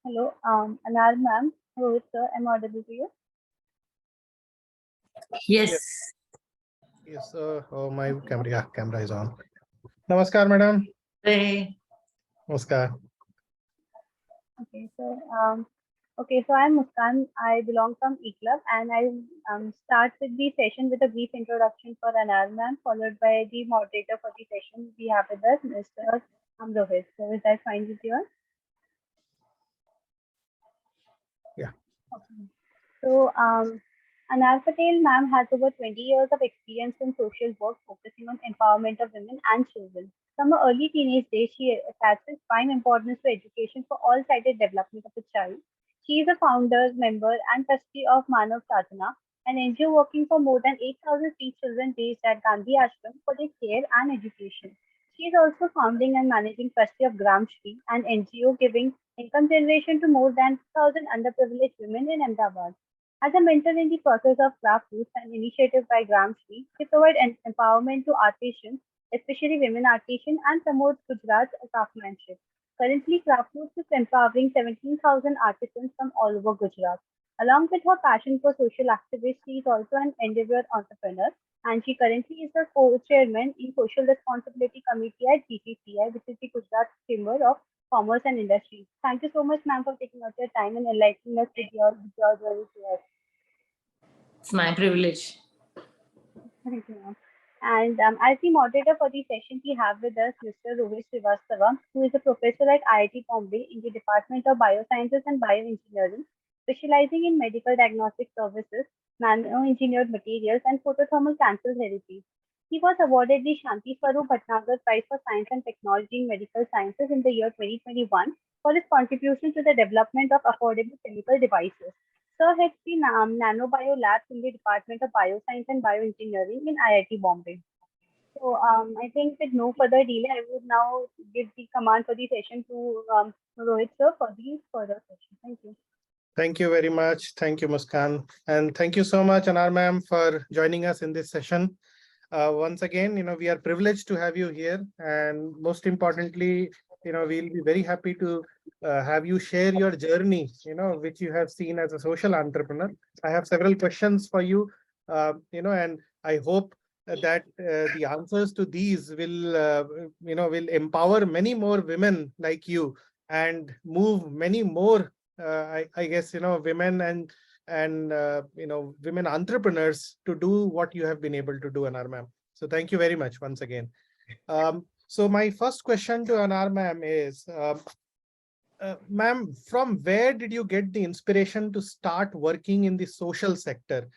Hello, Anar ma'am, Rohit sir, am I audible to you? Yes. Yes, oh, my camera is on. Namaskar, madam. Hey. Namaskar. Okay, so I'm Muskan. I belong from E-Club, and I start with the session with a brief introduction for Anar ma'am, followed by the moderator for the session we have with us, Mr. Rohit. So is that fine with you all? Yeah. Okay. So, Anar Patel ma'am has over 20 years of experience in social work focusing on empowerment of women and children. From her early teenage days, she attaches prime importance to education for all-sided development of the child. She is a founder, member, and trustee of Manav Sadhana, an NGO working for more than 8,000 free children based at Gandhi Ashram for their care and education. She is also founding and managing trustee of Gram Shri, an NGO giving income generation to more than 2,000 underprivileged women in Ahmedabad. As a mentor in the process of craft roots and initiative by Gram Shri, she provides empowerment to artisans, especially women artisans, and promotes Gujarat's craftsmanship. Currently, Craft Roots is empowering 17,000 artisans from all over Gujarat. Along with her passion for social activism, she is also an endeavor entrepreneur, and she currently is the co-chairman in Social Responsibility Committee at GCCI, which is the Gujarat Chamber of Commerce and Industry. Thank you so much, ma'am, for taking out your time and enlightening us with your journey to us. It's my privilege. Thank you, ma'am. And as the moderator for the session, we have with us Mr. Rohit Srivastava, who is a professor at IIT Bombay in the Department of Biosciences and Bioengineering, specializing in medical diagnostic services, nano-engineered materials, and photothermal cancer therapy. He was awarded the Shanti Swarup Bhatnagar Prize for Science and Technology in Medical Sciences in the year 2021 for his contribution to the development of affordable chemical devices. Sir heads the nanobio labs in the Department of Bioscience and Bioengineering in IIT Bombay. So I think with no further delay, I would now give the command for the session to Rohit sir for the further session. Thank you. Thank you very much. Thank you, Muskan. And thank you so much, Anar ma'am, for joining us in this session. Once again, we are privileged to have you here. And most importantly, we'll be very happy to have you share your journey, which you have seen as a social entrepreneur. I have several questions for you, and I hope that the answers to these will empower many more women like you and move many more, I guess, women and women entrepreneurs to do what you have been able to do, Anar ma'am. So thank you very much once again. So my first question to Anar ma'am is, ma'am, from where did you get the inspiration to start working in the social sector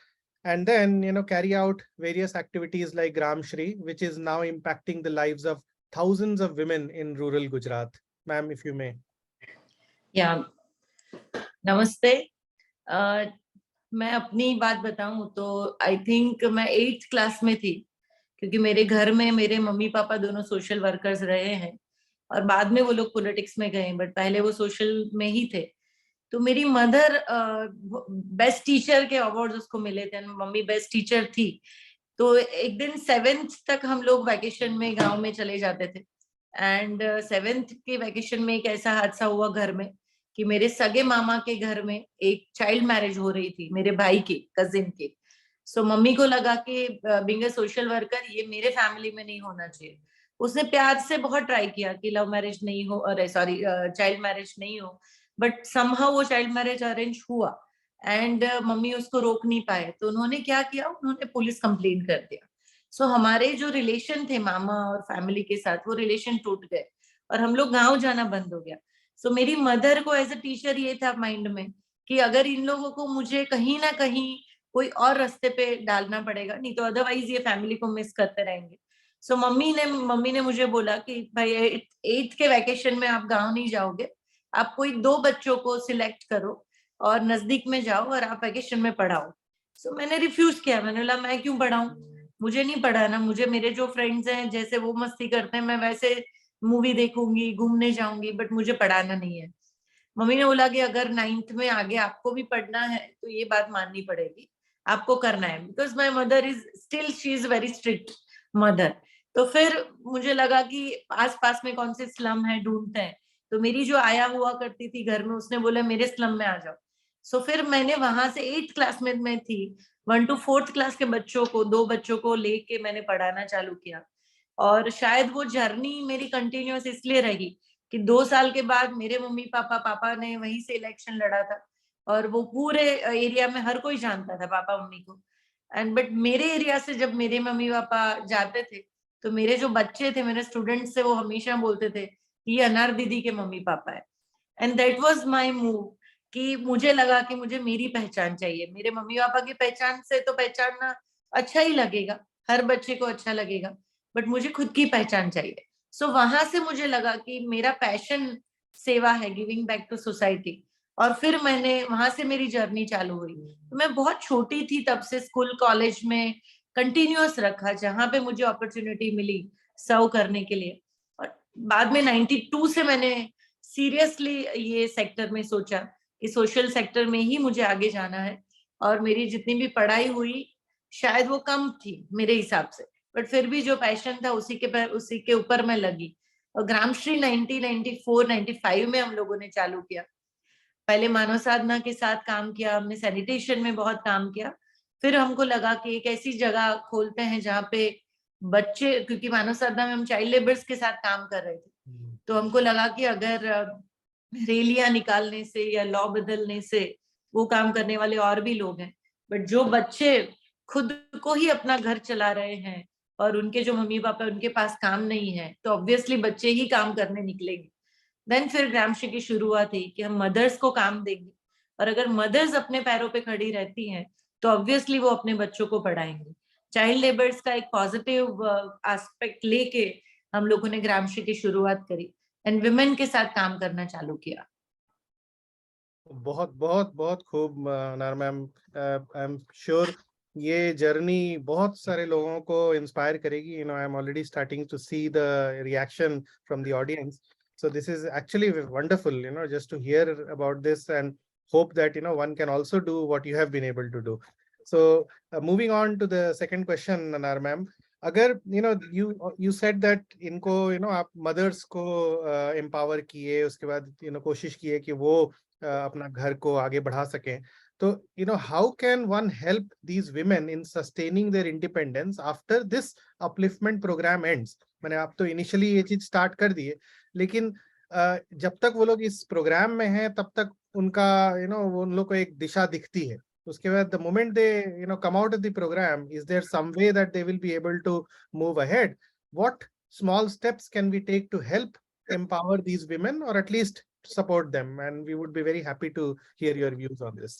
and then, carry out various activities like Gram Shri, which is now impacting the lives of thousands of women in rural Gujarat? Ma'am, if you may. Yeah. नमस्ते. मैं अपनी बात बताऊं तो I think मैं 8th class में थी, क्योंकि मेरे घर में मेरे मम्मी पापा दोनों सोशल वर्कर्स रहे हैं और बाद में वो लोग पॉलिटिक्स में गए, बट पहले वो सोशल में ही थे. तो मेरी मदर बेस्ट टीचर के अवार्ड्स उसको मिले थे, मम्मी बेस्ट टीचर थी. तो एक दिन 7th तक हम लोग वैकेशन में गांव में चले जाते थे एंड 7th के वैकेशन में एक ऐसा हादसा हुआ घर में कि मेरे सगे मामा के घर में एक चाइल्ड मैरिज हो रही थी, मेरे भाई की कजिन के. सो मम्मी को लगा कि बीइंग अ सोशल वर्कर ये मेरे फैमिली में नहीं होना चाहिए. उसने प्यार से बहुत ट्राई किया कि लव मैरिज नहीं हो, अरे सॉरी चाइल्ड मैरिज नहीं हो, बट समहाउ वो चाइल्ड मैरिज अरेंज हुआ एंड मम्मी उसको रोक नहीं पाए. तो उन्होंने क्या किया, उन्होंने पुलिस कंप्लेंट कर दिया. सो हमारे जो रिलेशन थे मामा और फैमिली के साथ, वो रिलेशन टूट गए और हम लोग गांव जाना बंद हो गया. सो मेरी मदर को एज अ टीचर ये था माइंड में कि अगर इन लोगों को मुझे कहीं ना कहीं कोई और रास्ते पे डालना पड़ेगा, नहीं तो अदरवाइज ये फैमिली को मिस करते रहेंगे. सो मम्मी ने मुझे बोला कि भाई 8th के वैकेशन में आप गांव नहीं जाओगे, आप कोई 2 बच्चों को सिलेक्ट करो और नजदीक में जाओ और आप वैकेशन में पढ़ाओ. सो मैंने रिफ्यूज किया. मैंने बोला मैं क्यों पढ़ाऊं, मुझे नहीं पढ़ाना. मुझे मेरे जो फ्रेंड्स हैं जैसे वो मस्ती करते हैं मैं वैसे मूवी देखूंगी, घूमने जाऊंगी, बट मुझे पढ़ाना नहीं है. मम्मी ने बोला कि अगर 9th में आगे आपको भी पढ़ना है तो ये बात माननी पड़ेगी, आपको करना है. Because my mother is still, she is very strict mother. तो फिर मुझे लगा कि आस पास में कौन से स्लम है ढूंढते हैं, तो मेरी जो आया हुआ करती थी घर में, उसने बोला मेरे स्लम में आ जाओ। सो फिर मैंने वहां से 8th क्लास में मैं थी, 1 to 4th क्लास के बच्चों को, 2 बच्चों को लेके मैंने पढ़ाना चालू किया। और शायद वो जर्नी मेरी कंटिन्यूअस इसलिए रही कि 2 साल के बाद मेरे मम्मी पापा ने वहीं से इलेक्शन लड़ा था, और वो पूरे एरिया में हर कोई जानता था पापा मम्मी को। एंड बट मेरे एरिया से जब मेरे मम्मी पापा जाते थे, तो मेरे जो बच्चे थे, मेरे स्टूडेंट्स थे, वो हमेशा बोलते थे कि ये अनार दीदी के मम्मी पापा है। And that was my move, कि मुझे लगा कि मुझे मेरी पहचान चाहिए। मेरे मम्मी पापा की पहचान से तो पहचानना अच्छा ही लगेगा, हर बच्चे को अच्छा लगेगा, बट मुझे खुद की पहचान चाहिए। सो वहां से मुझे लगा कि मेरा पैशन सेवा है, गिविंग बैक टू सोसाइटी। और फिर मैंने वहां से मेरी जर्नी चालू हुई। तो मैं बहुत छोटी थी तब से स्कूल कॉलेज में कंटिन्यूअस रखा, जहां पे मुझे अपॉर्चुनिटी मिली सर्व करने के लिए। और बाद में 92 से मैंने सीरियसली ये सेक्टर में सोचा कि सोशल सेक्टर में ही मुझे आगे जाना है। और मेरी जितनी भी पढ़ाई हुई शायद वो कम थी मेरे हिसाब से, बट फिर भी जो पैशन था उसी के ऊपर मैं लगी। और ग्रामश्री 1994-95 में हम लोगों ने चालू किया। पहले मानव साधना के साथ काम किया हमने, सैनिटेशन में बहुत काम किया। फिर हमको लगा कि एक ऐसी जगह खोलते हैं जहाँ पे बच्चे, क्योंकि मानव साधना में हम चाइल्ड लेबर्स के साथ काम कर रहे थे, तो हमको लगा कि अगर रैलियां निकालने से या लॉ बदलने से वो काम करने वाले और भी लोग हैं, बट जो बच्चे खुद को ही अपना घर चला रहे हैं और उनके जो मम्मी पापा उनके पास काम नहीं है, तो ऑब्वियसली बच्चे ही काम करने निकलेंगे। देन फिर ग्रामश्री की शुरुआत हुई कि हम मदर्स को काम देंगे, और अगर मदर्स अपने पैरों पे खड़ी रहती हैं तो ऑब्वियसली वो अपने बच्चों को पढ़ाएंगे। चाइल्ड लेबर्स का एक पॉजिटिव एस्पेक्ट लेके हम लोगों ने ग्रामश्री की शुरुआत करी एंड विमेन के साथ काम करना चालू किया। बहुत बहुत बहुत खूब अनार मैम। आई एम श्योर ये जर्नी बहुत सारे लोगों को इंस्पायर करेगी। You know, I am already starting to see the reaction from the audience. So this is actually wonderful, you know, just to hear about this, and hope that, you know, one can also do what you have been able to do. So moving on to the second question, Anar ma'am, अगर you said that इनको आप mothers को empower किए, उसके बाद कोशिश किए कि वो अपना घर को आगे बढ़ा सकें, तो how can one help these women in sustaining their independence after this upliftment program ends? मैंने आप तो इनिशियली ये चीज स्टार्ट कर दी है, लेकिन जब तक वो लोग इस प्रोग्राम में हैं तब तक उनका वो उन लोग को एक दिशा दिखती है। उसके बाद the moment they come out of the program, is there some way that they will be able to move ahead? What small steps can we take to help empower these women, और at least support them? And we would be very happy to hear your views on this.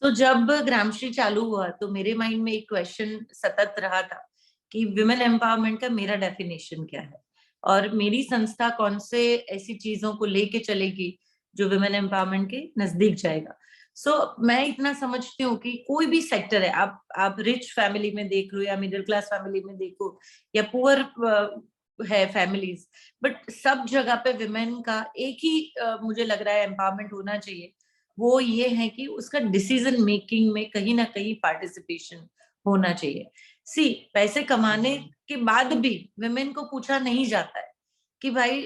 तो जब ग्रामश्री चालू हुआ तो मेरे mind में एक question सतत रहा था कि विमेन एम्पावरमेंट का मेरा डेफिनेशन क्या है, और मेरी संस्था कौन से ऐसी चीजों को लेके चलेगी जो विमेन एम्पावरमेंट के नजदीक जाएगा। सो मैं इतना समझती हूँ कि कोई भी सेक्टर है, आप रिच फैमिली में देख लो या मिडिल क्लास फैमिली में देखो या पुअर है फैमिलीज, बट सब जगह पे विमेन का एक ही मुझे लग रहा है एम्पावरमेंट होना चाहिए। वो ये है कि उसका डिसीजन मेकिंग में कहीं ना कहीं पार्टिसिपेशन होना चाहिए। सी, पैसे कमाने के बाद भी विमेन को पूछा नहीं जाता है कि भाई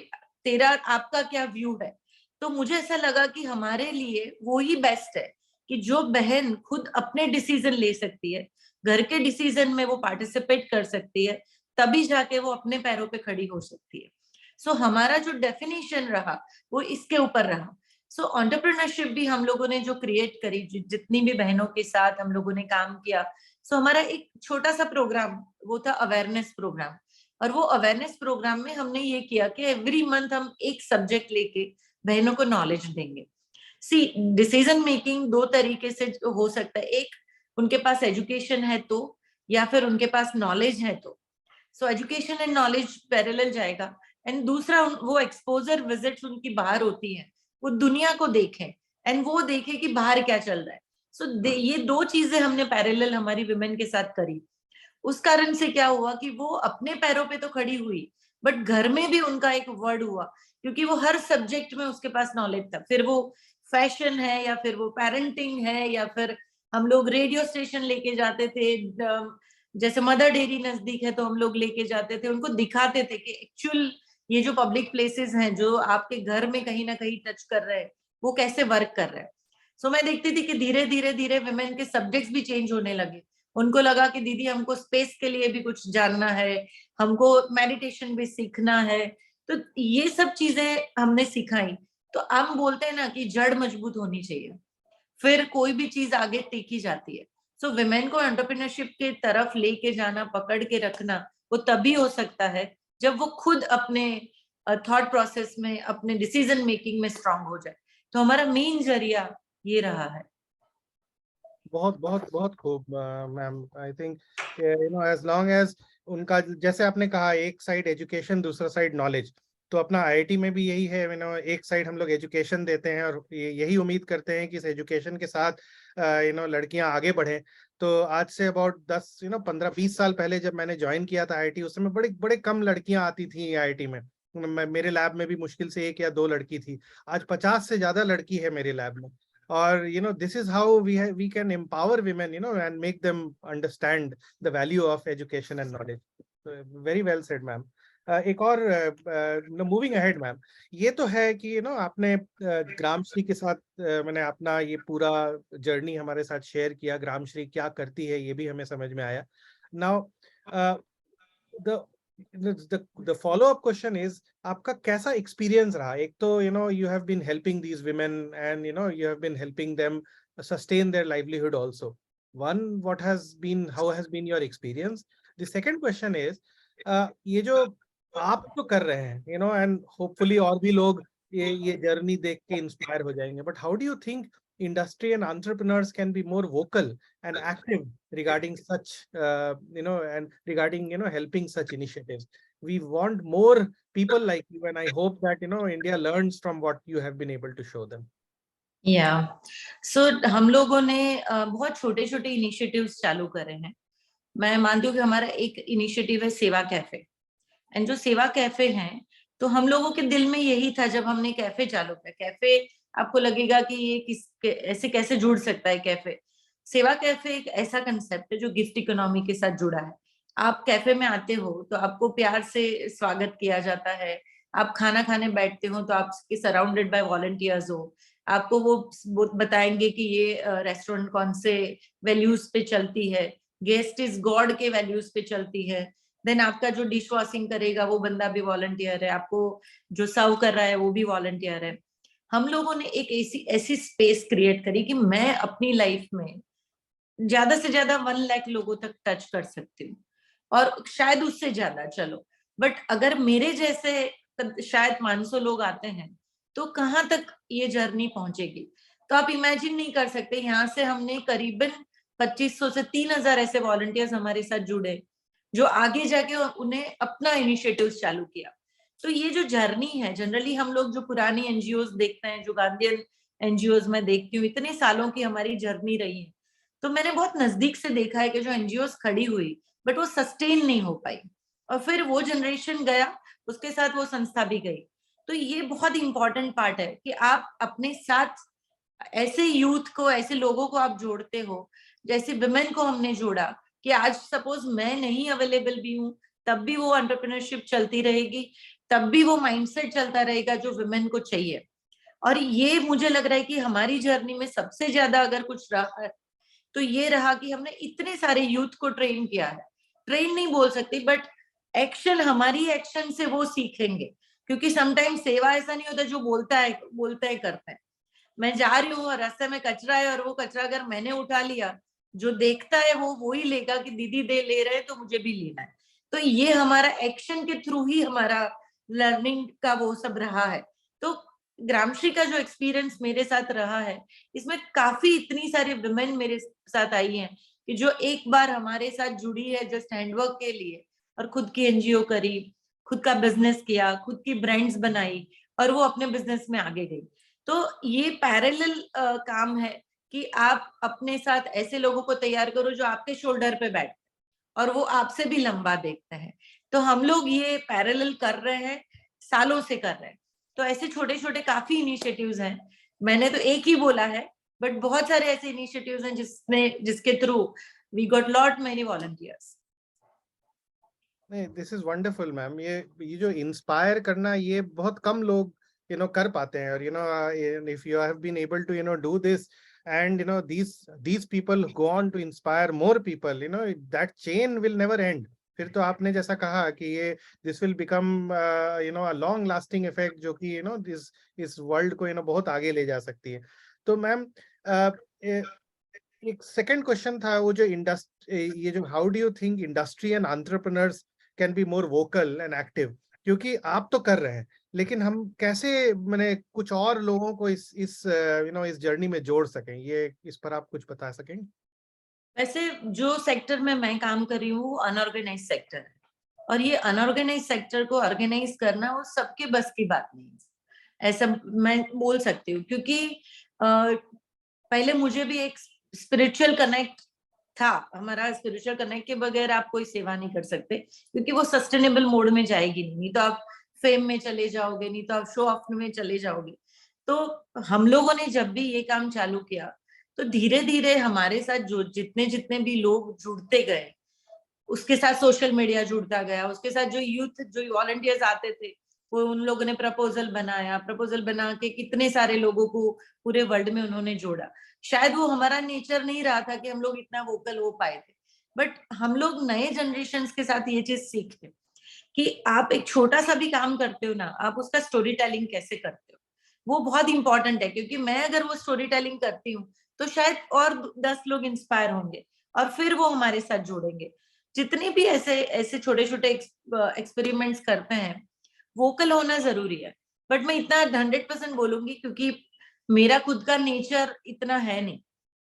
तेरा आपका क्या व्यू है। तो मुझे ऐसा लगा कि हमारे लिए वो ही बेस्ट है कि जो बहन खुद अपने डिसीजन ले सकती है, घर के डिसीजन में वो पार्टिसिपेट कर सकती है, तभी जाके वो अपने पैरों पे खड़ी हो सकती है। सो हमारा जो डेफिनेशन रहा वो इसके ऊपर रहा। सो एंटरप्रेन्योरशिप भी हम लोगों ने जो क्रिएट करी, जितनी भी बहनों के साथ हम लोगों ने काम किया, सो हमारा एक छोटा सा प्रोग्राम वो था अवेयरनेस प्रोग्राम। और वो अवेयरनेस प्रोग्राम में हमने ये किया कि एवरी मंथ हम एक सब्जेक्ट लेके बहनों को नॉलेज देंगे। सी, डिसीजन मेकिंग दो तरीके से हो सकता है, एक उनके पास एजुकेशन है तो, या फिर उनके पास नॉलेज है तो। So education and knowledge parallel जाएगा। एंड दूसरा वो एक्सपोजर विजिट्स उनकी बाहर होती है, वो दुनिया को देखें एंड वो देखे कि बाहर क्या चल रहा है। सो ये दो चीजें हमने पैरेलल हमारी विमेन के साथ करी। उस कारण से क्या हुआ कि वो अपने पैरों पे तो खड़ी हुई, बट घर में भी उनका एक वर्ड हुआ, क्योंकि वो हर सब्जेक्ट में उसके पास नॉलेज था। फिर वो फैशन है या फिर वो पेरेंटिंग है, या फिर हम लोग रेडियो स्टेशन लेके जाते थे, जैसे मदर डेयरी नजदीक है तो हम लोग लेके जाते थे, उनको दिखाते थे कि एक्चुअल ये जो पब्लिक प्लेसेस हैं जो आपके घर में कहीं ना कहीं टच कर रहे हैं, वो कैसे वर्क कर रहे हैं। सो मैं देखती थी कि धीरे धीरे धीरे विमेन के सब्जेक्ट्स भी चेंज होने लगे। उनको लगा कि दीदी हमको स्पेस के लिए भी कुछ जानना है, हमको मेडिटेशन भी सीखना है। तो ये सब चीजें हमने सिखाई। तो हम बोलते हैं ना कि जड़ मजबूत होनी चाहिए, फिर कोई भी चीज आगे टेकी जाती है। सो विमेन को एंटरप्रेन्योरशिप के तरफ लेके जाना, पकड़ के रखना, वो तभी हो सकता है जब वो खुद अपने थॉट प्रोसेस में, अपने डिसीजन मेकिंग में स्ट्रांग हो जाए। तो हमारा मेन जरिया ये रहा है। बहुत बहुत बहुत खूब ma'am. I think as long as उनका, जैसे आपने कहा, एक साइड एजुकेशन, दूसरा साइड नॉलेज, तो अपना आईआईटी में भी यही है। एक साइड हम लोग एजुकेशन देते हैं और यही उम्मीद करते हैं कि इस एजुकेशन के साथ लड़कियां आगे बढ़ें। तो आज से अबाउट 10 15-20 साल पहले जब मैंने ज्वाइन किया था आईआईटी, उस समय बड़े बड़े कम लड़कियां आती थी आईआईटी में। मेरे लैब में भी मुश्किल से 1 या 2 लड़की थी। आज 50 से ज्यादा लड़की है मेरे लैब में। और this is how we can empower women, and make them understand the value of education and knowledge. So, very well said, ma'am. एक और मूविंग अहेड मैम, ये तो है कि आपने ग्रामश्री के साथ मैंने अपना ये पूरा जर्नी हमारे साथ शेयर किया। ग्रामश्री क्या करती है ये भी हमें समझ में आया। Now the follow up question is, आपका कैसा एक्सपीरियंस रहा? एक तो you have been helping these women and you have been helping them sustain their livelihood also. One, how has been your experience? The second question is, ये जो आप तो कर रहे हैं and hopefully और भी लोग ये जर्नी देख के इंस्पायर हो जाएंगे, but how do you think industry and entrepreneurs can be more vocal and active regarding such and regarding helping such initiatives? We want more people like you, and I hope that India learns from what you have been able to show them. सो हम लोगों ने बहुत छोटे छोटे initiatives चालू करे हैं। मैं मानती हूँ कि हमारा एक इनिशिएटिव है सेवा कैफे। एंड जो सेवा कैफे हैं, तो हम लोगों के दिल में यही था जब हमने कैफे चालू किया। कैफे आपको लगेगा कि ये ऐसे कैसे जुड़ सकता है कैफे। सेवा कैफे एक ऐसा कंसेप्ट है जो गिफ्ट इकोनॉमी के साथ जुड़ा है। आप कैफे में आते हो तो आपको प्यार से स्वागत किया जाता है। आप खाना खाने बैठते हो तो आपके सराउंडेड बाय वॉलंटियर्स हो। आपको वो बताएंगे कि ये रेस्टोरेंट कौन से वैल्यूज पे चलती है, गेस्ट इज गॉड के वैल्यूज पे चलती है। देन आपका जो डिश वॉशिंग करेगा वो बंदा भी वॉलंटियर है, आपको जो सर्व कर रहा है वो भी वॉलंटियर है। हम लोगों ने एक ऐसी स्पेस क्रिएट करी कि मैं अपनी लाइफ में ज्यादा से ज्यादा 1 लाख लोगों तक टच कर सकती हूँ, और शायद उससे ज्यादा, चलो, बट अगर मेरे जैसे शायद 500 लोग आते हैं तो कहाँ तक ये जर्नी पहुंचेगी। तो आप इमेजिन नहीं कर सकते, यहाँ से हमने करीबन 2500 से 3000 ऐसे वॉलंटियर्स हमारे साथ जुड़े जो आगे जाके उन्हें अपना इनिशिएटिव चालू किया। तो ये जो जर्नी है, जनरली हम लोग जो पुरानी एनजीओज देखते हैं, जो गांधीयन एनजीओज में देखती हूँ, इतने सालों की हमारी जर्नी रही है, तो मैंने बहुत नजदीक से देखा है कि जो एनजीओज खड़ी हुई बट वो सस्टेन नहीं हो पाई, और फिर वो जनरेशन गया, उसके साथ वो संस्था भी गई। तो ये बहुत इंपॉर्टेंट पार्ट है कि आप अपने साथ ऐसे यूथ को, ऐसे लोगों को आप जोड़ते हो। जैसे विमेन को हमने जोड़ा कि आज सपोज मैं नहीं अवेलेबल भी हूँ, तब भी वो एंटरप्रेन्योरशिप चलती रहेगी, तब भी वो माइंडसेट चलता रहेगा जो विमेन को चाहिए। और ये मुझे लग रहा है कि हमारी जर्नी में सबसे ज्यादा अगर कुछ रहा है तो ये रहा कि हमने इतने सारे यूथ को ट्रेन किया है। ट्रेन नहीं बोल सकती, बट एक्शन, हमारी एक्शन से वो सीखेंगे। क्योंकि समटाइम्स सेवा ऐसा नहीं होता जो बोलता है करते हैं। मैं जा रही हूँ और रास्ते में कचरा है, और वो कचरा अगर मैंने उठा लिया, जो देखता है वो ही लेगा कि दीदी ले रहे हैं तो मुझे भी लेना है। तो ये हमारा एक्शन के थ्रू ही हमारा लर्निंग का वो सब रहा है। तो ग्रामश्री का जो एक्सपीरियंस मेरे साथ रहा है, इसमें काफी इतनी सारी विमेन मेरे साथ आई हैं कि जो एक बार हमारे साथ जुड़ी है जस्ट हैंडवर्क के लिए, और खुद की एनजीओ करी, खुद का बिजनेस किया, खुद की ब्रांड्स बनाई, और वो अपने बिजनेस में आगे गई। तो ये पैरेलल काम है कि आप अपने साथ ऐसे लोगों को तैयार करो जो आपके शोल्डर पे बैठे और वो आपसे भी लंबा देखते हैं। तो हम लोग ये पैरेलल कर रहे हैं, सालों से कर रहे हैं। तो ऐसे छोटे छोटे काफी इनिशिएटिव्स हैं। मैंने तो एक ही बोला है, बट बहुत सारे ऐसे इनिशिएटिव्स हैं जिसके through we got lot many volunteers. नहीं, दिस इज वंडरफुल मैम। ये जो इंस्पायर करना, ये बहुत कम लोग कर पाते हैं। और if you have been able to do this, and these people go on to inspire more people, that chain will never end. फिर तो आपने जैसा कहा कि ये this will become a long lasting effect, जो कि इस वर्ल्ड को बहुत आगे ले जा सकती है। तो मैम, एक सेकंड क्वेश्चन था, वो जो ये जो how do you think industry and entrepreneurs can be more vocal and active? क्योंकि आप तो कर रहे हैं, लेकिन हम कैसे मैंने कुछ और लोगों को इस जर्नी में जोड़ सकें, ये इस पर आप कुछ बता सकेंगे? वैसे जो सेक्टर में मैं काम कर रही हूँ अनऑर्गेनाइज सेक्टर है, और ये अनऑर्गेनाइज सेक्टर को ऑर्गेनाइज करना वो सबके बस की बात नहीं है, ऐसा मैं बोल सकती हूँ। क्योंकि पहले मुझे भी एक स्पिरिचुअल कनेक्ट था। हमारा स्पिरिचुअल कनेक्ट के बगैर आप कोई सेवा नहीं कर सकते, क्योंकि वो सस्टेनेबल मोड में जाएगी नहीं तो आप फेम में चले जाओगे, नहीं तो आप शो ऑफ में चले जाओगे। तो हम लोगों ने जब भी ये काम चालू किया, तो धीरे धीरे हमारे साथ जो जितने जितने भी लोग जुड़ते गए, उसके साथ सोशल मीडिया जुड़ता गया, उसके साथ जो यूथ जो वॉलंटियर्स आते थे, वो उन लोगों ने प्रपोजल बनाया, प्रपोजल बना के कितने सारे लोगों को पूरे वर्ल्ड में उन्होंने जोड़ा। शायद वो हमारा नेचर नहीं रहा था कि हम लोग इतना वोकल हो पाए थे, बट हम लोग नए जनरेशन के साथ ये चीज सीखे कि आप एक छोटा सा भी काम करते हो ना, आप उसका स्टोरी टेलिंग कैसे करते हो, वो बहुत इंपॉर्टेंट है। क्योंकि मैं अगर वो स्टोरी टेलिंग करती हूँ तो शायद और 10 लोग इंस्पायर होंगे और फिर वो हमारे साथ जुड़ेंगे। जितने भी ऐसे ऐसे छोटे छोटे एक्सपेरिमेंट्स करते हैं, वोकल होना जरूरी है। बट मैं इतना 100% बोलूंगी, क्योंकि मेरा खुद का नेचर इतना है नहीं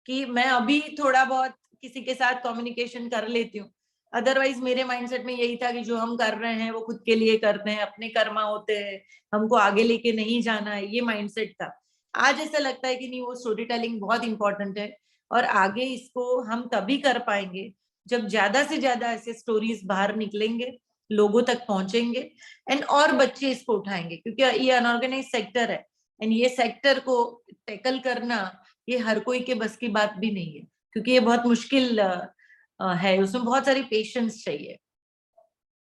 कि मैं अभी थोड़ा बहुत किसी के साथ कम्युनिकेशन कर लेती हूँ। अदरवाइज मेरे माइंडसेट में यही था कि जो हम कर रहे हैं वो खुद के लिए करते हैं, अपने कर्मा होते हैं, हमको आगे लेके नहीं जाना है, ये माइंडसेट था। आज ऐसा लगता है कि नहीं, वो स्टोरी टेलिंग बहुत इंपॉर्टेंट है, और आगे इसको हम तभी कर पाएंगे जब ज्यादा से ज्यादा ऐसे स्टोरीज बाहर निकलेंगे, लोगों तक पहुंचेंगे, एंड और बच्चे इसको उठाएंगे। क्योंकि ये अनऑर्गेनाइज सेक्टर है, एंड ये सेक्टर को टैकल करना ये हर कोई के बस की बात भी नहीं है, क्योंकि ये बहुत मुश्किल है, उसमें बहुत सारी पेशेंस चाहिए।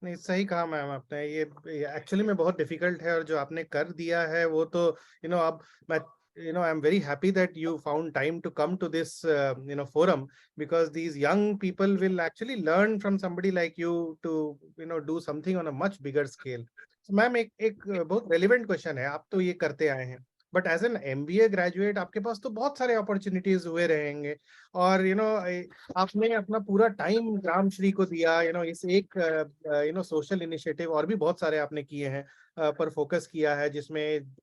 नहीं, सही कहा मैम आपने। ये एक्चुअली में बहुत डिफिकल्ट है, और जो आपने कर दिया है वो तो अब मैं I am very happy that you found time to come to this forum, because these young people will actually learn from somebody like you to do something on a much bigger scale. Ma'am, एक बहुत relevant question है। आप तो ये करते आए हैं, but as an MBA graduate आपके पास तो बहुत सारे अपॉर्चुनिटीज हुए रहेंगे, और आपने अपना पूरा टाइम ग्राम श्री को दिया, इस एक सोशल इनिशिएटिव, और भी बहुत सारे आपने किए हैं, पर फोकस किया है, जिसमें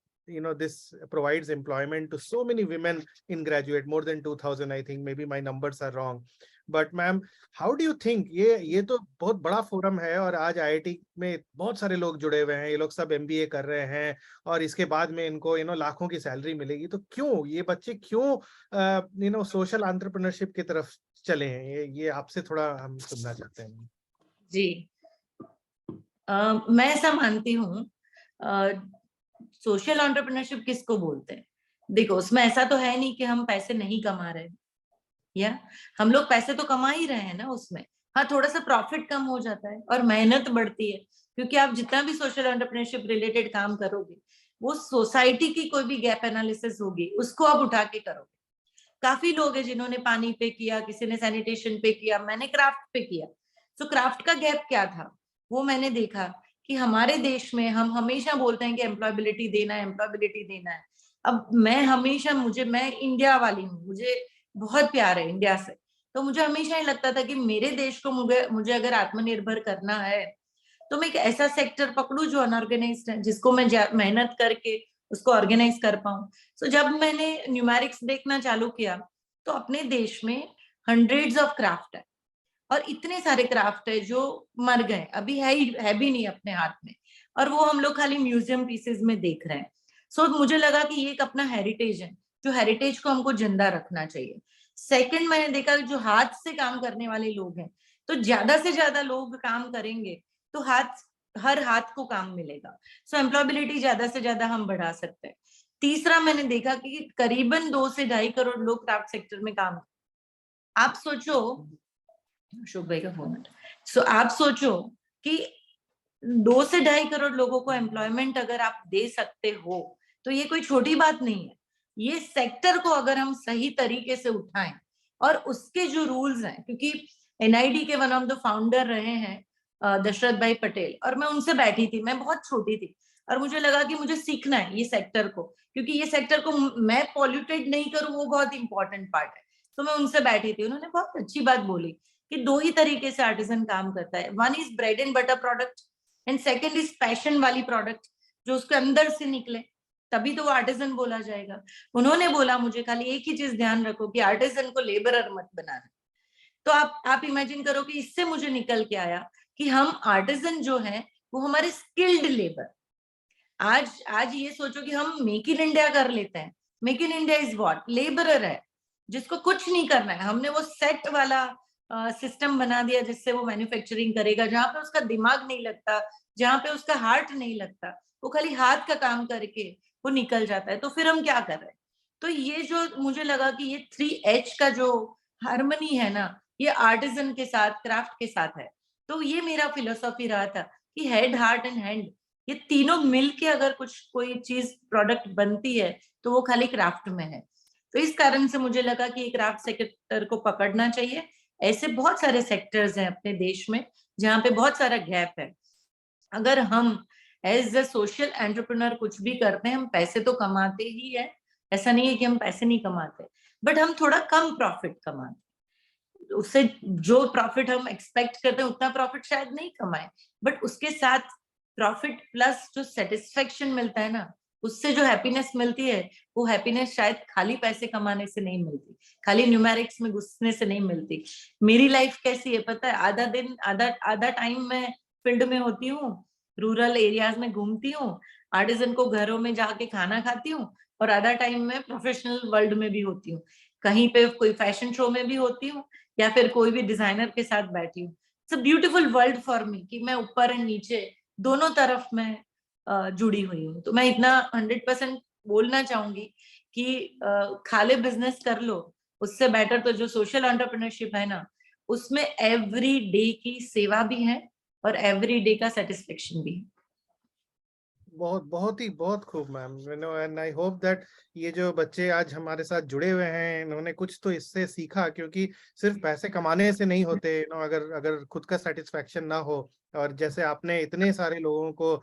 this provides employment to so many women in graduate, more than 2000, I think, maybe my numbers are wrong. But ma'am, how do you think, ये तो बहुत बड़ा फोरम है, और आज आईआईटी में बहुत सारे लोग जुड़े हुए हैं, ये लोग सब एमबीए कर रहे हैं, और इसके बाद में इनको लाखों की सैलरी मिलेगी, तो क्यों ये बच्चे क्यों सोशल एंटरप्रेन्योरशिप की तरफ चले हैं? ये आपसे थोड़ा हम सुनना चाहते हैं। जी, मैं ऐसा मानती हूँ, सोशल एंटरप्रेन्योरशिप किसको बोलते हैं? देखो, उसमें ऐसा तो है नहीं कि हम पैसे नहीं कमा रहे, या हम लोग पैसे तो कमा ही रहे हैं ना उसमें। हाँ, थोड़ा सा प्रॉफिट कम हो जाता है और मेहनत बढ़ती है, क्योंकि आप जितना भी सोशल एंटरप्रेन्योरशिप रिलेटेड काम करोगे, वो सोसाइटी की कोई भी गैप एनालिसिस होगी, उसको आप उठा के करोगे। काफी लोग हैं जिन्होंने पानी पे किया, किसी ने सैनिटेशन पे किया, मैंने क्राफ्ट पे किया। तो क्राफ्ट का गैप क्या था, वो मैंने देखा कि हमारे देश में हम हमेशा बोलते हैं कि एम्प्लॉयबिलिटी देना है, एम्प्लॉयबिलिटी देना है। अब मैं हमेशा मैं इंडिया वाली हूँ, मुझे बहुत प्यार है इंडिया से, तो मुझे हमेशा ही लगता था कि मेरे देश को मुझे अगर आत्मनिर्भर करना है, तो मैं एक ऐसा सेक्टर पकड़ू जो अनऑर्गेनाइज्ड है, जिसको मैं मेहनत करके उसको ऑर्गेनाइज कर पाऊं। तो जब मैंने न्यूमेरिक्स देखना चालू किया, तो अपने देश में हंड्रेड्स ऑफ क्राफ्ट है, और इतने सारे क्राफ्ट है जो मर गए, अभी है भी नहीं अपने हाथ में, और वो हम लोग खाली म्यूजियम पीसेस में देख रहे हैं। सो मुझे लगा कि ये एक अपना हेरिटेज है, जो हेरिटेज को हमको जिंदा रखना चाहिए। सेकंड, मैंने देखा जो हाथ से काम करने वाले लोग हैं, तो ज्यादा से ज्यादा लोग काम करेंगे तो हर हाथ को काम मिलेगा। सो एम्प्लॉयबिलिटी ज्यादा से ज्यादा हम बढ़ा सकते हैं। तीसरा, मैंने देखा कि करीबन 2 से 2.5 करोड़ लोग क्राफ्ट सेक्टर में काम। आप सोचो, अशोक भाई का फोन है। सो आप सोचो कि 2 से 2.5 करोड़ लोगों को एम्प्लॉयमेंट अगर आप दे सकते हो तो ये कोई छोटी बात नहीं है। ये सेक्टर को अगर हम सही तरीके से उठाएं और उसके जो रूल्स हैं, क्योंकि एनआईडी के वन ऑफ द फाउंडर रहे हैं दशरथ भाई पटेल, और मैं उनसे बैठी थी, मैं बहुत छोटी थी और मुझे लगा कि मुझे सीखना है ये सेक्टर को, क्योंकि ये सेक्टर को मैं पॉल्यूटेड नहीं करूं वो बहुत इंपॉर्टेंट पार्ट है। तो मैं उनसे बैठी थी, उन्होंने बहुत अच्छी बात बोली कि 2 ही तरीके से आर्टिजन काम करता है, one is bread and butter product and second is passion वाली प्रोडक्ट जो उसके अंदर से निकले, तभी तो वो आर्टिजन बोला जाएगा। उन्होंने बोला मुझे खाली एक ही चीज ध्यान रखो कि आर्टिजन को लेबरर मत बनाना। तो आप इमेजिन करो कि इससे मुझे निकल के आया कि हम आर्टिजन जो है वो हमारे स्किल्ड लेबर। आज ये सोचो कि हम मेक इन इंडिया कर लेते हैं, make in India is what, labourer है जिसको कुछ नहीं करना है। हमने वो सेट वाला सिस्टम बना दिया जिससे वो मैन्युफैक्चरिंग करेगा, जहां पे उसका दिमाग नहीं लगता, जहां पे उसका हार्ट नहीं लगता, वो खाली हाथ का काम करके वो निकल जाता है। तो फिर हम क्या कर रहे हैं? तो ये जो मुझे लगा कि ये 3H का जो हार्मनी है ना, ये आर्टिजन के साथ, क्राफ्ट के साथ है। तो ये मेरा फिलोसॉफी रहा था कि हेड, हार्ट एंड हैंड, ये तीनों मिलके अगर कोई चीज प्रोडक्ट बनती है तो वो खाली क्राफ्ट में है। तो इस कारण से मुझे लगा कि क्राफ्ट सेक्टर को पकड़ना चाहिए। ऐसे बहुत सारे सेक्टर्स हैं अपने देश में जहाँ पे बहुत सारा गैप है। अगर हम एज अ सोशल एंटरप्रेन्योर कुछ भी करते हैं, हम पैसे तो कमाते ही है, ऐसा नहीं है कि हम पैसे नहीं कमाते, बट हम थोड़ा कम प्रॉफिट कमाते। उससे जो प्रॉफिट हम एक्सपेक्ट करते हैं उतना प्रॉफिट शायद नहीं कमाए, बट उसके साथ प्रॉफिट प्लस जो सेटिस्फेक्शन मिलता है ना, उससे जो हैप्पीनेस मिलती है, वो हैप्पीनेस शायद खाली पैसे कमाने से नहीं मिलती, खाली न्यूमेरिक्स में घुसने से नहीं मिलती। मेरी लाइफ कैसी है पता है? आधा दिन, आधा टाइम मैं फील्ड में होती हूँ, रूरल एरियाज में घूमती हूँ, आर्टिजन को घरों में जाके खाना खाती हूँ, और आधा टाइम मैं प्रोफेशनल वर्ल्ड में भी होती हूँ, कहीं पे कोई फैशन शो में भी होती हूँ या फिर कोई भी डिजाइनर के साथ बैठी हूँ। It's a beautiful world for me कि मैं ऊपर एंड नीचे दोनों तरफ मैं जुड़ी हुई हूँ। तो मैं इतना 100% बोलना चाहूंगी कि खाले बिजनेस कर लो, उससे बेटर तो जो सोशल एंटरप्रेन्योरशिप है ना, उसमें एवरी डे की सेवा भी है और एवरी डे का सेटिस्फेक्शन भी है। बहुत खूब ma'am, and I hope that ये जो बच्चे आज हमारे साथ जुड़े हुए हैं इन्होंने कुछ तो इससे सीखा, क्योंकि सिर्फ पैसे कमाने से नहीं होते, अगर अगर खुद का सेटिस्फेक्शन ना हो, और जैसे आपने इतने सारे लोगों को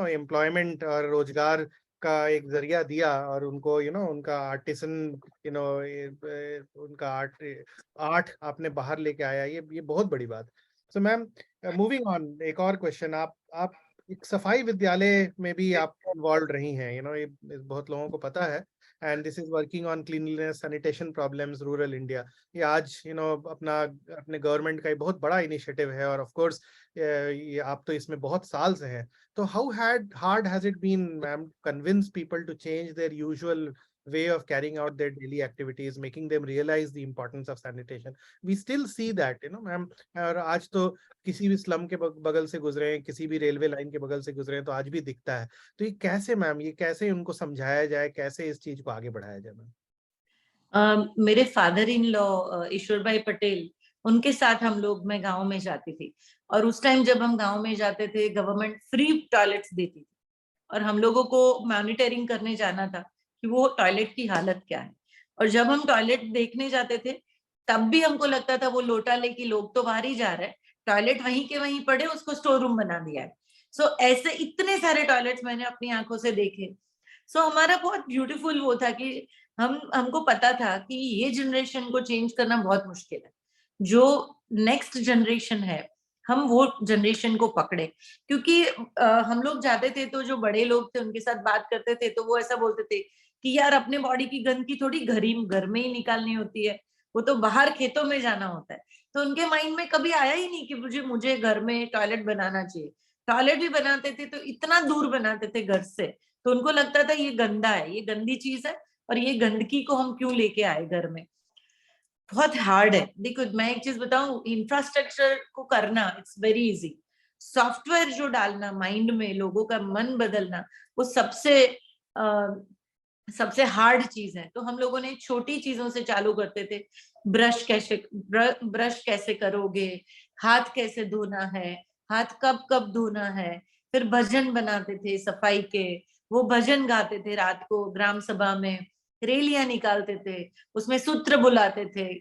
एम्प्लॉयमेंट और रोजगार का एक जरिया दिया, और उनको उनका आर्टिसन उनका आर्ट आपने बाहर लेके आया, ये बहुत बड़ी बात। सो मैम, मूविंग ऑन, एक और क्वेश्चन। आप एक सफाई विद्यालय में भी आप इन्वॉल्व रही हैं, ये बहुत लोगों को पता है, and this is working on cleanliness sanitation problems rural India. ये आज अपने गवर्नमेंट का ये बहुत बड़ा इनिशिएटिव है, और ऑफ कोर्स ये आप तो इसमें बहुत साल से हैं। तो how hard has it been ma'am convince people to change their usual way of carrying out their daily activities, making them realize the importance of sanitation? We still see that, ma'am, और आज तो किसी भी slum के बगल से गुजरे हैं, किसी भी रेलवे लाइन के बगल से गुजरे हैं, तो आज भी दिखता है। तो ये कैसे मैम, ये कैसे उनको समझाया जाए, कैसे इस चीज को आगे बढ़ाया जाए मैम? मेरे फादर इन लॉ ईश्वर भाई पटेल, उनके साथ हम लोग, मैं गांव में जाती थी, और उस टाइम जब हम गांव में जाते थे गवर्नमेंट फ्री टॉयलेट्स देती थी, और हम लोगों को मॉनिटरिंग करने जाना था कि वो टॉयलेट की हालत क्या है। और जब हम टॉयलेट देखने जाते थे तब भी हमको लगता था वो लोटा लेके लोग तो बाहर ही जा रहे हैं, टॉयलेट वहीं के वहीं पड़े, उसको स्टोर रूम बना दिया है। सो ऐसे इतने सारे टॉयलेट्स मैंने अपनी आंखों से देखे। सो हमारा बहुत ब्यूटीफुल वो था कि हमको पता था कि ये जनरेशन को चेंज करना बहुत मुश्किल है, जो नेक्स्ट जनरेशन है हम वो जनरेशन को पकड़े। क्योंकि हम लोग जाते थे तो जो बड़े लोग थे उनके साथ बात करते थे तो वो ऐसा बोलते थे कि यार अपने बॉडी की गंदगी थोड़ी घर में ही निकालनी होती है, वो तो बाहर खेतों में जाना होता है। तो उनके माइंड में कभी आया ही नहीं कि मुझे घर में टॉयलेट बनाना चाहिए। टॉयलेट भी बनाते थे तो इतना दूर बनाते थे घर से, तो उनको लगता था ये गंदा है, ये गंदी चीज है, और ये गंदगी को हम क्यों लेके आए घर में। बहुत हार्ड है। देखो मैं एक चीज बताऊं, इंफ्रास्ट्रक्चर को करना इट्स वेरी इजी, सॉफ्टवेयर जो डालना माइंड में, लोगों का मन बदलना, वो सबसे हार्ड चीज है। तो हम लोगों ने छोटी चीजों से चालू करते थे, ब्रश कैसे करोगे, हाथ कैसे धोना है, हाथ कब कब धोना है। फिर भजन बनाते थे सफाई के, वो भजन गाते थे रात को ग्राम सभा में, रैलियां निकालते थे, उसमें सूत्र बुलाते थे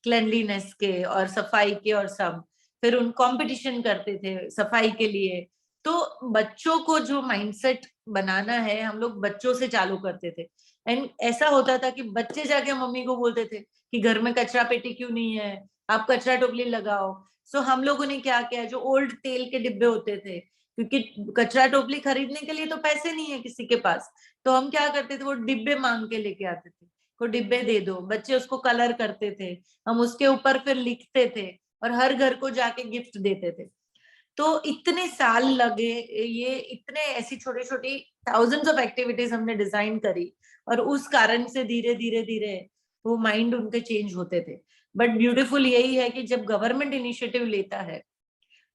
क्लेanलीनेस के और सफाई के और सब। फिर उन कंपटीशन करते थे सफाई के लिए। तो बच्चों को जो माइंडसेट बनाना है हम लोग बच्चों से चालू करते थे। एंड ऐसा होता था कि बच्चे जाके मम्मी को बोलते थे कि घर में कचरा पेटी क्यों नहीं है, आप कचरा टोकरी लगाओ। सो हम लोगों ने क्या किया, जो ओल्ड तेल के डिब्बे होते थे, क्योंकि कचरा टोकरी खरीदने के लिए तो पैसे नहीं है किसी के पास, तो हम क्या करते थे, वो डिब्बे मांग के लेके आते थे, वो डिब्बे दे दो, बच्चे उसको कलर करते थे, हम उसके ऊपर फिर लिखते थे और हर घर को जाके गिफ्ट देते थे। तो इतने साल लगे, ये इतने ऐसी छोटी छोटी थाउजेंड्स ऑफ एक्टिविटीज हमने डिजाइन करी, और उस कारण से धीरे धीरे धीरे वो माइंड उनके चेंज होते थे। बट ब्यूटीफुल यही है कि जब गवर्नमेंट इनिशिएटिव लेता है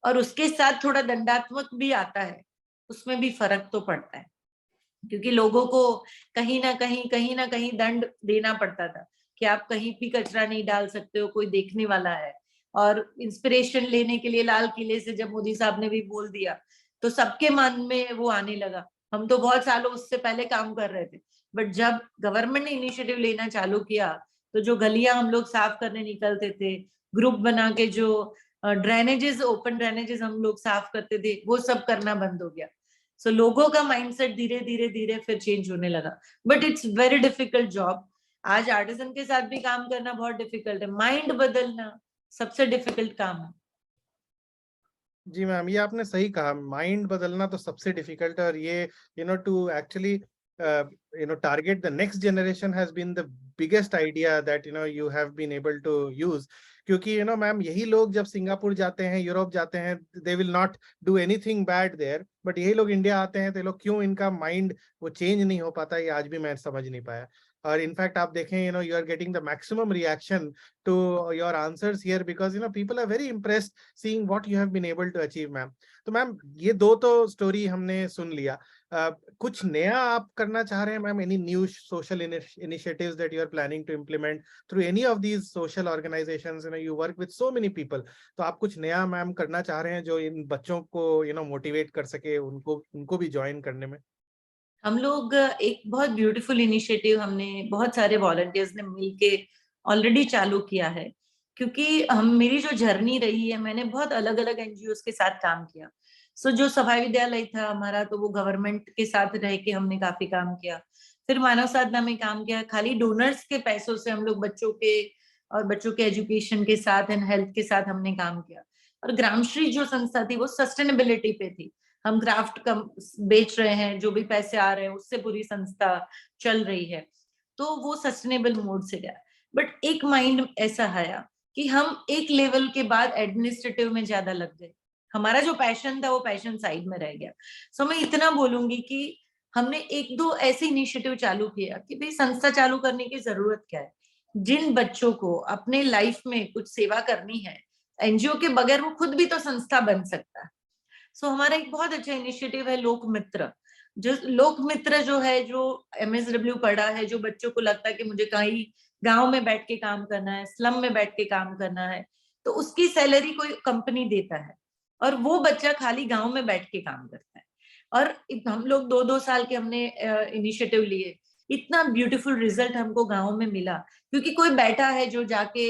और उसके साथ थोड़ा दंडात्मक भी आता है, उसमें भी फर्क तो पड़ता है, क्योंकि लोगों को कहीं ना कहीं दंड देना पड़ता था कि आप कहीं भी कचरा नहीं डाल सकते हो, कोई देखने वाला है। और इंस्पिरेशन लेने के लिए लाल किले से जब मोदी साहब ने भी बोल दिया तो सबके मन में वो आने लगा। हम तो बहुत सालों उससे पहले काम कर रहे थे, बट जब गवर्नमेंट ने इनिशिएटिव लेना चालू किया तो जो गलियां हम लोग साफ करने निकलते थे, ग्रुप बना के जो ड्रेनेजेस, ओपन ड्रेनेजेस हम लोग साफ करते थे, वो सब करना बंद हो गया। सो लोगों का माइंडसेट धीरे धीरे धीरे फिर चेंज होने लगा। But it's very difficult job. आज आर्टिसन के साथ भी काम करना बहुत डिफिकल्ट है, माइंड बदलना सबसे डिफिकल्ट काम है। जी मैम, ये आपने सही कहा, माइंड बदलना तो सबसे डिफिकल्ट है। और ये to actually target the next generation has been the biggest idea that you have been able to use. क्योंकि मैम, यही लोग जब सिंगापुर जाते हैं, यूरोप जाते हैं, they will not do anything bad there, but यही लोग इंडिया आते हैं तो ये लोग क्यों, इनका माइंड वो चेंज नहीं हो पाता, ये आज भी मैं समझ नहीं पाया। और इनफैक्ट आप देखें, you are getting the maximum reaction to your answers here, because people are very impressed seeing what you have been able to achieve, ma'am. तो मैम, ये दो तो स्टोरी हमने सुन लिया। कुछ नया आप करना चाह रहे हैं ma'am? Any new social initiatives that you are planning to implement through any of these social organizations? You work with so many people, तो आप कुछ नया मैम करना चाह रहे हैं जो इन बच्चों को मोटिवेट कर सके, उनको भी ज्वाइन करने में? हम लोग एक बहुत ब्यूटीफुल इनिशिएटिव हमने बहुत सारे वॉलंटियर्स ने मिलके ऑलरेडी चालू किया है। क्योंकि हम, मेरी जो जर्नी रही है, मैंने बहुत अलग अलग एनजीओस के साथ काम किया। सो जो सफाई विद्यालय था हमारा, तो वो गवर्नमेंट के साथ रह के हमने काफी काम किया। फिर मानव साधना में काम किया, खाली डोनर्स के पैसों से हम लोग बच्चों के और बच्चों के एजुकेशन के साथ एंड हेल्थ के साथ हमने काम किया। और ग्रामश्री जो संस्था थी वो सस्टेनेबिलिटी पे थी, हम क्राफ्ट कम बेच रहे हैं, जो भी पैसे आ रहे हैं उससे पूरी संस्था चल रही है, तो वो सस्टेनेबल मोड से गया। बट एक माइंड ऐसा आया कि हम एक लेवल के बाद एडमिनिस्ट्रेटिव में ज्यादा लग गए, हमारा जो पैशन था वो पैशन साइड में रह गया। सो मैं इतना बोलूंगी कि हमने एक दो ऐसे इनिशिएटिव चालू किया कि भाई संस्था चालू करने की जरूरत क्या है, जिन बच्चों को अपने लाइफ में कुछ सेवा करनी है, एनजीओ के बगैर वो खुद भी तो संस्था बन सकता है। सो हमारा एक बहुत अच्छा इनिशिएटिव है लोक मित्र। जो लोक मित्र जो है, जो MSW पढ़ा है, जो बच्चों को लगता है कि मुझे कहीं गांव में बैठ के काम करना है, स्लम में बैठ के काम करना है, तो उसकी सैलरी कोई कंपनी देता है और वो बच्चा खाली गांव में बैठ के काम करता है। और हम लोग 2-2 साल के हमने इनिशिएटिव लिए, इतना ब्यूटीफुल रिजल्ट हमको गांव में मिला, क्योंकि कोई बैठा है जो जाके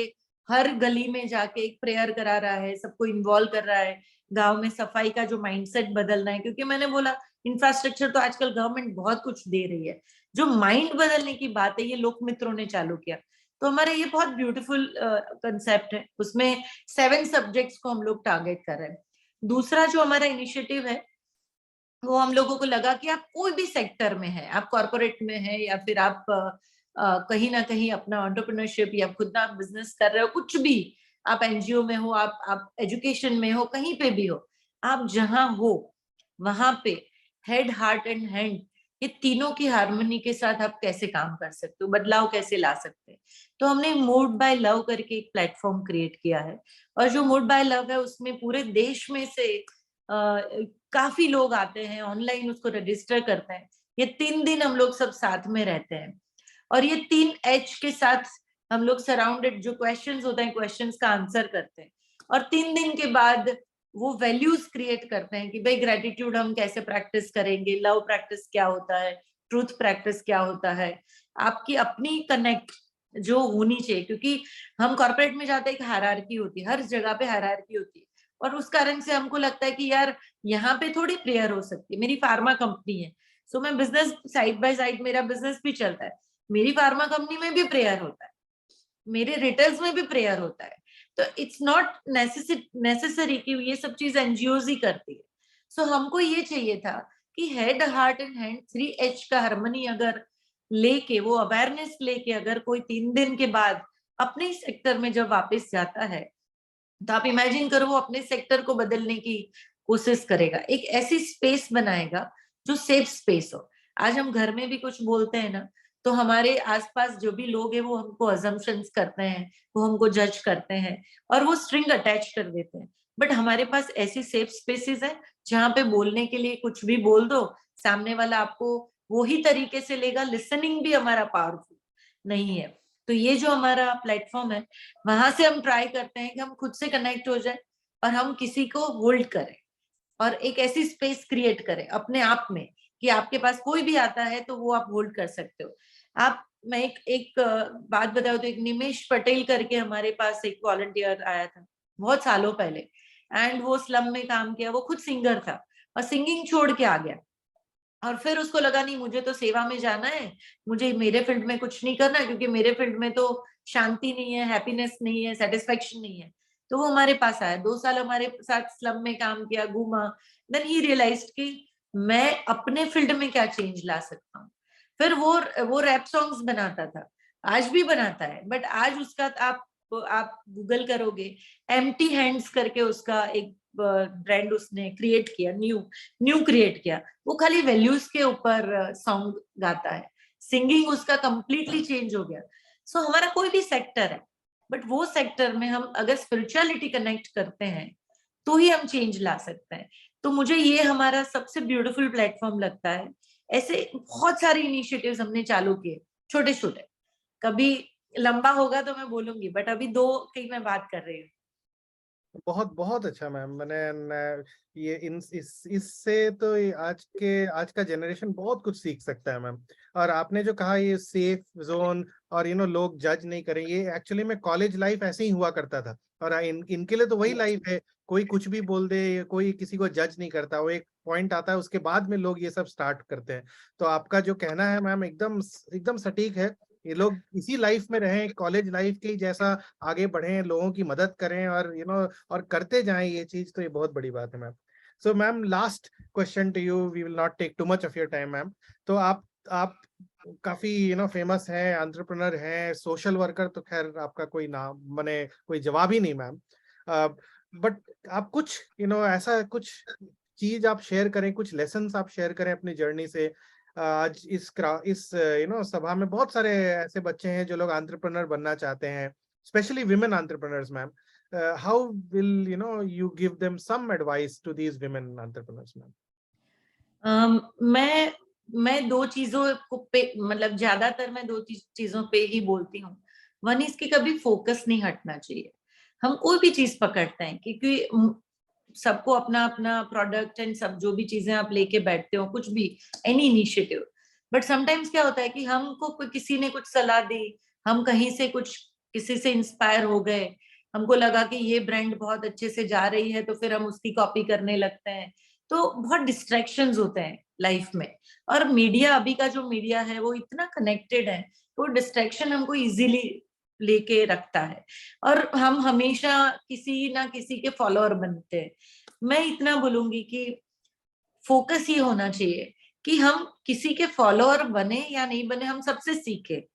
हर गली में जाके एक प्रेयर करा रहा है, सबको इन्वॉल्व कर रहा है, गांव में सफाई का जो माइंडसेट बदलना है। क्योंकि मैंने बोला इंफ्रास्ट्रक्चर तो आजकल गवर्नमेंट बहुत कुछ दे रही है, जो माइंड बदलने की बात है ये लोक मित्रों ने चालू किया। तो हमारे ये बहुत ब्यूटीफुल कंसेप्ट है, उसमें 7 सब्जेक्ट्स को हम लोग टारगेट कर रहे हैं। दूसरा जो हमारा इनिशिएटिव है, वो हम लोगों को लगा कि आप कोई भी सेक्टर में है, आप कॉर्पोरेट में है या फिर आप कहीं ना कहीं अपना एंटरप्रेन्योरशिप या खुद ना बिजनेस कर रहे हो, कुछ भी, आप एनजीओ में हो, आप एजुकेशन में हो, कहीं पे भी हो, आप जहां हो वहां पे हेड, हार्ट एंड हैंड, ये तीनों की हार्मनी के साथ आप कैसे काम कर सकते हो, बदलाव कैसे ला सकते हैं। तो हमने मूड बाय लव करके एक प्लेटफॉर्म क्रिएट किया है, और जो मूड बाय लव है उसमें पूरे देश में से काफी लोग आते हैं, ऑनलाइन उसको रजिस्टर करते हैं। ये 3 दिन हम लोग सब साथ में रहते हैं, और ये 3H के साथ हम लोग सराउंडेड, जो क्वेश्चंस होते हैं क्वेश्चंस का आंसर करते हैं, और 3 दिन के बाद वो वैल्यूज क्रिएट करते हैं कि भाई ग्रेटिट्यूड हम कैसे प्रैक्टिस करेंगे, लव प्रैक्टिस क्या होता है, ट्रूथ प्रैक्टिस क्या होता है, आपकी अपनी कनेक्ट जो होनी चाहिए, क्योंकि हम कॉर्पोरेट में जाते हैं, एक हायरार्की होती है, हर जगह पे हायरार्की होती है, और उस कारण से हमको लगता है कि यार यहाँ पे थोड़ी प्रेयर हो सकती है। मेरी फार्मा कंपनी है, सो मैं बिजनेस साइड बाय साइड मेरा बिजनेस भी चलता है, मेरी फार्मा कंपनी में भी प्रेयर होता है, मेरे रिटेल्स में भी प्रेयर होता है। तो इट्स नॉट नेसेसरी कि ये सब चीज एनजीओ ही करती है। सो हमको ये चाहिए था कि head heart and hand 3H का हार्मनी अगर लेके, वो अवेयरनेस लेके अगर कोई 3 दिन के बाद अपने सेक्टर में जब वापस जाता है, तो आप इमेजिन करो वो अपने सेक्टर को बदलने की कोशिश करेगा, एक ऐसी स्पेस बनाएगा जो सेफ स्पेस हो। आज हम घर में भी कुछ बोलते हैं ना, तो हमारे आसपास जो भी लोग हैं वो हमको अजम्पशंस करते हैं, वो हमको जज करते हैं और वो स्ट्रिंग अटैच कर देते हैं। बट हमारे पास ऐसी सेफ स्पेसेस है जहाँ पे बोलने के लिए कुछ भी बोल दो, सामने वाला आपको वही तरीके से लेगा। लिसनिंग भी हमारा पावरफुल नहीं है। तो ये जो हमारा प्लेटफॉर्म है, वहां से हम ट्राई करते हैं कि हम खुद से कनेक्ट हो जाए और हम किसी को होल्ड करें और एक ऐसी स्पेस क्रिएट करें अपने आप में कि आपके पास कोई भी आता है तो वो आप होल्ड कर सकते हो। आप, मैं एक बात बताऊं तो, एक निमेश पटेल करके हमारे पास एक वॉलंटियर आया था बहुत सालों पहले, एंड वो स्लम में काम किया, वो खुद सिंगर था और सिंगिंग छोड़ के आ गया, और फिर उसको लगा नहीं मुझे तो सेवा में जाना है, मुझे मेरे फील्ड में कुछ नहीं करना, क्योंकि मेरे फील्ड में तो शांति नहीं है, हैप्पीनेस नहीं है, सेटिस्फेक्शन नहीं है। तो वो हमारे पास आया, 2 साल हमारे साथ स्लम में काम किया, घूमा, देन ही रियलाइज्ड कि मैं अपने फील्ड में क्या चेंज ला सकता हूँ। फिर वो रैप सॉन्ग्स बनाता था, आज भी बनाता है, बट आज उसका आप गूगल करोगे, एम्प्टी हैंड्स करके उसका एक ब्रांड उसने क्रिएट किया, न्यू क्रिएट किया। वो खाली वैल्यूज के ऊपर सॉन्ग गाता है, सिंगिंग उसका कंप्लीटली चेंज हो गया। सो हमारा कोई भी सेक्टर है, बट वो सेक्टर में हम अगर स्पिरिचुअलिटी कनेक्ट करते हैं तो ही हम चेंज ला सकते हैं। तो मुझे ये हमारा सबसे ब्यूटीफुल प्लेटफॉर्म लगता है। ऐसे बहुत सारे इनिशिएटिव्स हमने चालू किए, छोटे छोटे, कभी लंबा होगा तो मैं बोलूंगी, बट अभी 2 की मैं बात कर रही हूँ। बहुत बहुत अच्छा मैम। ये इन इस इससे तो आज का जनरेशन बहुत कुछ सीख सकता है मैम। और आपने जो कहा ये सेफ जोन और लोग जज नहीं करें, ये एक्चुअली में कॉलेज लाइफ ऐसे ही हुआ करता था। और इनके लिए तो वही लाइफ है, कोई कुछ भी बोल दे, कोई किसी को जज नहीं करता। वो एक पॉइंट आता है, उसके बाद में लोग ये सब स्टार्ट करते हैं। तो आपका जो कहना है मैम एकदम एकदम सटीक है। ये लोग इसी लाइफ में रहें, कॉलेज लाइफ के ही जैसा आगे बढ़ें, लोगों की मदद करें और और करते जाएं ये चीज, तो ये बहुत बड़ी बात है ma'am. So ma'am, last question to you, we will not take too much of your time ma'am. तो आप काफी फेमस हैं, एंटरप्रेन्योर हैं, सोशल वर्कर, तो खैर आपका कोई नाम माने कोई जवाब ही नहीं मैम। बट आप कुछ ऐसा कुछ चीज आप शेयर करें, कुछ लेसन्स आप शेयर करें अपनी जर्नी से। आज इस सभा में बहुत सारे ऐसे बच्चे हैं जो लोग एंटरप्रेन्योर बनना चाहते हैं, specially women entrepreneurs ma'am. How will you give them some advice to these women entrepreneurs ma'am? मैं 2 चीजों को पे, मतलब ज्यादातर मैं 2 चीजों पे ही बोलती हूँ। वन, इसकी कभी फोकस नहीं हटना चाहिए। हम कोई भी चीज पकड़ते हैं, क्योंकि सबको अपना अपना प्रोडक्ट एंड सब जो भी चीजें आप लेके बैठते हो, कुछ भी, एनी इनिशिएटिव, बट समटाइम्स क्या होता है कि हमको किसी ने कुछ सलाह दी, हम कहीं से कुछ किसी से इंस्पायर हो गए, हमको लगा कि ये ब्रांड बहुत अच्छे से जा रही है, तो फिर हम उसकी कॉपी करने लगते हैं। तो बहुत डिस्ट्रैक्शंस होते हैं लाइफ में, और मीडिया, अभी का जो मीडिया है वो इतना कनेक्टेड है, वो डिस्ट्रैक्शन हमको इजीली लेके रखता है और हम हमेशा किसी ना किसी के फॉलोअर बनते हैं। मैं इतना बोलूंगी कि फोकस ये होना चाहिए कि हम किसी के फॉलोअर बने या नहीं बने, हम सबसे सीखे,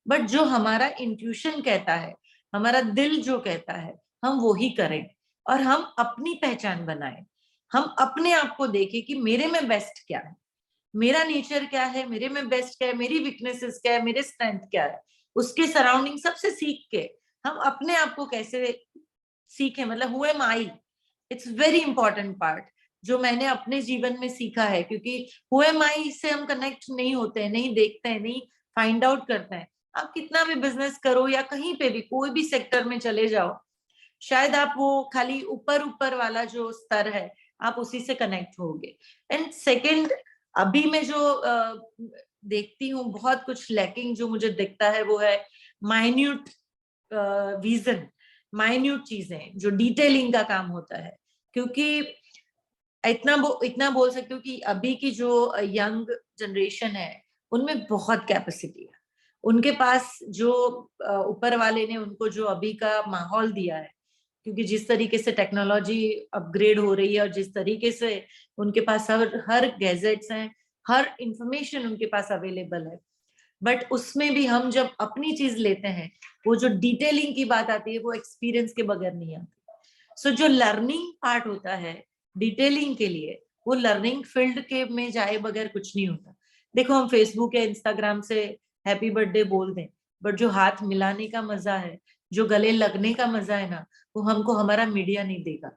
बट जो हमारा इंट्यूशन कहता है, हमारा दिल जो कहता है, हम वो ही करें और हम अपनी पहचान बनाएं। हम अपने आप को देखें कि मेरे में बेस्ट क्या है, मेरा नेचर क्या है, मेरे में बेस्ट क्या है, मेरी वीकनेसेस क्या है, मेरे स्ट्रेंथ क्या है, उसके सराउंडिंग सबसे सीख के हम अपने आप को कैसे सीखे, मतलब who am I, it's very important part जो मैंने अपने जीवन में सीखा है। क्योंकि हु एम आई से हम कनेक्ट नहीं होते हैं, नहीं देखते हैं, नहीं फाइंड आउट करते हैं। आप कितना भी बिजनेस करो या कहीं पे भी कोई भी सेक्टर में चले जाओ, शायद आप वो खाली ऊपर ऊपर वाला जो स्तर है आप उसी से कनेक्ट होगे। एंड सेकंड, अभी मैं जो देखती हूँ बहुत कुछ लैकिंग जो मुझे दिखता है वो है माइन्यूट विजन, माइन्यूट चीजें जो डिटेलिंग का काम होता है। क्योंकि इतना बोल सकती हूँ कि अभी की जो यंग जनरेशन है उनमें बहुत कैपेसिटी है। उनके पास जो ऊपर वाले ने उनको जो अभी का माहौल दिया है, क्योंकि जिस तरीके से टेक्नोलॉजी अपग्रेड हो रही है और जिस तरीके से उनके पास हर गैजेट्स हैं, हर इंफॉर्मेशन उनके पास अवेलेबल है, बट उसमें भी हम जब अपनी चीज लेते हैं वो जो डिटेलिंग की बात आती है वो एक्सपीरियंस के बगैर नहीं आती। सो जो लर्निंग पार्ट होता है डिटेलिंग के लिए, वो लर्निंग फील्ड के में जाए बगैर कुछ नहीं होता। देखो हम फेसबुक या इंस्टाग्राम से हैप्पी बर्थडे बोल दें, बट जो हाथ मिलाने का मजा है, जो गले लगने का मजा है ना, वो हमको हमारा मीडिया नहीं देगा,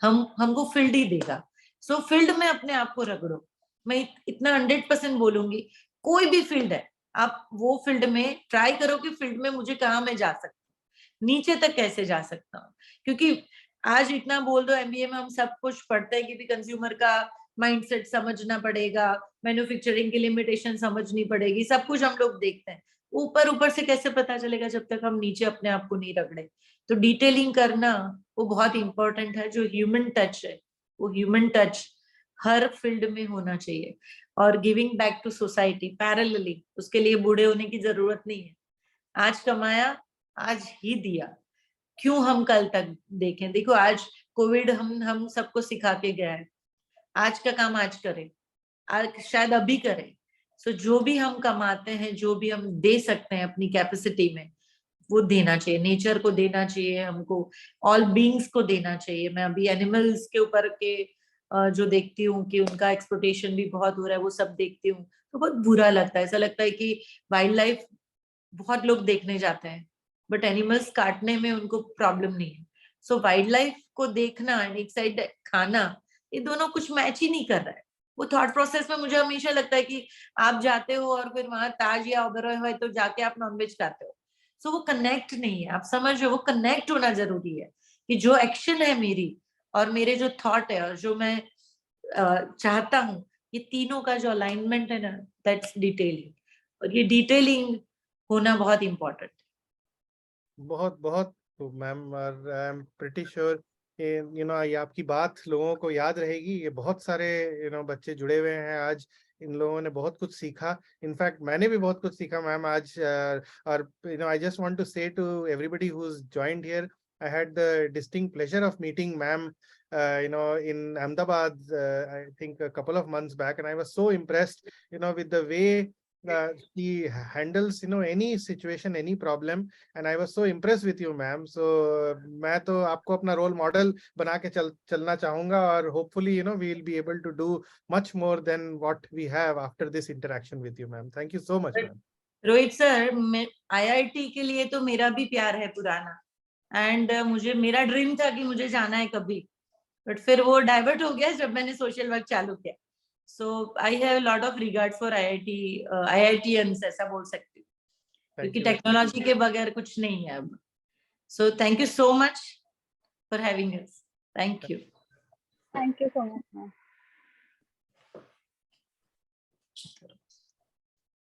हमको फील्ड ही देगा। सो फील्ड में अपने आप को रगड़ो। मैं इतना 100% बोलूंगी, कोई भी फील्ड है आप वो फील्ड में ट्राई करो कि फील्ड में मुझे कहाँ मैं जा सकता हूँ, नीचे तक कैसे जा सकता हूँ। क्योंकि आज इतना बोल दो एमबीए में हम सब कुछ पढ़ते हैं कि भी कंज्यूमर का माइंडसेट समझना पड़ेगा, मैन्युफैक्चरिंग की लिमिटेशन समझनी पड़ेगी, सब कुछ हम लोग देखते हैं। ऊपर ऊपर से कैसे पता चलेगा जब तक हम नीचे अपने आप को नहीं रगड़े। तो डिटेलिंग करना वो बहुत इंपॉर्टेंट है। जो ह्यूमन टच है वो ह्यूमन टच हर फील्ड में होना चाहिए। और giving back to society parallelly, उसके लिए बूढ़े होने की जरूरत नहीं है। आज कमाया आज ही दिया, क्यों हम कल तक देखें। देखो आज कोविड हम सबको सिखा के गया है, आज का काम आज करें, आज शायद अभी करें। सो जो भी हम कमाते हैं, जो भी हम दे सकते हैं अपनी कैपेसिटी में, वो देना चाहिए। नेचर को देना चाहिए, हमको ऑल बीइंग्स को देना चाहिए। मैं अभी एनिमल्स के ऊपर के जो देखती हूँ कि उनका एक्सप्लोटेशन भी बहुत हो रहा है, वो सब देखती हूँ तो बहुत बुरा लगता है। ऐसा लगता है कि वाइल्ड लाइफ बहुत लोग देखने जाते हैं बट एनिमल्स काटने में उनको प्रॉब्लम नहीं है। सो वाइल्ड लाइफ को देखना एंड एक साइड खाना, ये दोनों कुछ मैच ही नहीं कर रहा है। वो थॉट प्रोसेस में मुझे हमेशा लगता है कि आप जाते हो और फिर वहां ताज या ओबेरॉय है तो जाके आप नॉनवेज खाते हो। सो वो कनेक्ट नहीं है, आप समझ रहे हो, वो कनेक्ट होना जरूरी है कि जो एक्शन है मेरी और मेरे जो थॉट है और जो मैं चाहता हूँ, ये तीनों का जो अलाइनमेंट है ना, दैट्स डिटेलिंग। और ये डिटेलिंग होना बहुत इम्पोर्टेंट। बहुत बहुत मैम, और आई एम प्रिटी श्योर ये आपकी बात लोगों को याद रहेगी। ये बहुत सारे बच्चे जुड़े हुए हैं आज, इन लोगों ने बहुत कुछ सीखा। इनफैक्ट मैंने भी बहुत कुछ सीखा मैम आज। और I just want to say to everybody who's joined here, I had the distinct pleasure of meeting ma'am in Ahmedabad, I think a couple of months back, and I was so impressed with the way he handles any situation, any problem, and I was so impressed with you ma'am. So मैं तो आपको अपना role model बना के चलना चाहूंगा, और hopefully we will be able to do much more than what we have after this interaction with you ma'am. Thank you so much ma'am. Rohit sir, मैं आईआईटी के लिए तो मेरा भी प्यार है पुराना, एंड मुझे मेरा ड्रीम था कि मुझे जाना है कभी, बट फिर वो डाइवर्ट हो गया जब मैंने सोशल वर्क चालू किया। So I have lot of regard for IITians, ऐसा बोल सकती हूँ, क्योंकि टेक्नोलॉजी के बगैर कुछ नहीं है अब। So thank you so much for having us. Thank you. Thank you so much, ma'am.